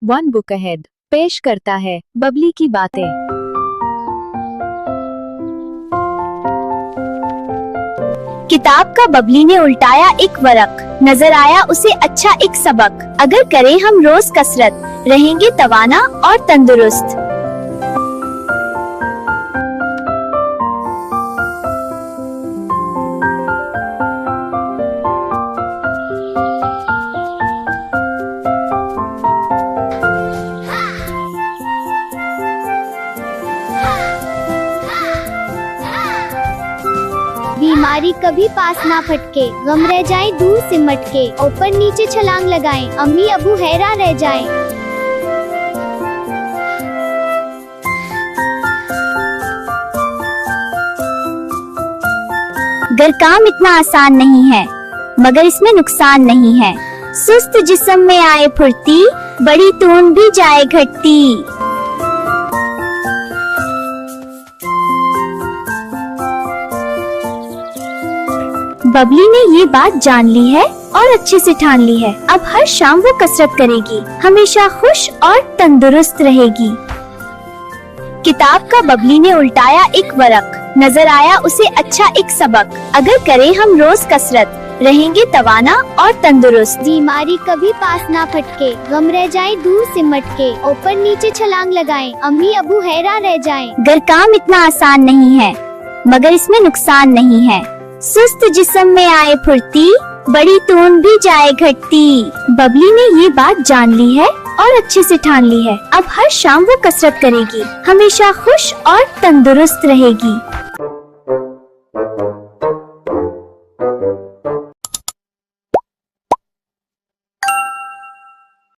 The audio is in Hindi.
वन बुक अहेड पेश करता है बबली की बातें। किताब का बबली ने उल्टाया एक वरक, नजर आया उसे अच्छा एक सबक। अगर करें हम रोज कसरत, रहेंगे तवाना और तंदुरुस्त। बीमारी कभी पास ना फटके, गम रह जाए दूर सिमट के। ऊपर नीचे छलांग लगाएं, अम्मी अबू हैरान रह जाएं। घर काम इतना आसान नहीं है, मगर इसमें नुकसान नहीं है। सुस्त जिस्म में आए फुर्ती, बड़ी तून भी जाए घटती। बबली ने ये बात जान ली है और अच्छे से ठान ली है। अब हर शाम वो कसरत करेगी, हमेशा खुश और तंदुरुस्त रहेगी। किताब का बबली ने उल्टाया एक वरक, नजर आया उसे अच्छा एक सबक। अगर करें हम रोज कसरत, रहेंगे तवाना और तंदुरुस्त। बीमारी कभी पास ना फटके, गम रह जाए दूर सिमट के। ऊपर नीचे छलांग लगाएं, अम्मी अबू हैरान रह जाएं। घर काम इतना आसान नहीं है, मगर इसमें नुकसान नहीं है। सुस्त जिस्म में आए फुर्ती, बड़ी तून भी जाए घटती। बबली ने ये बात जान ली है और अच्छे से ठान ली है। अब हर शाम वो कसरत करेगी, हमेशा खुश और तंदुरुस्त रहेगी।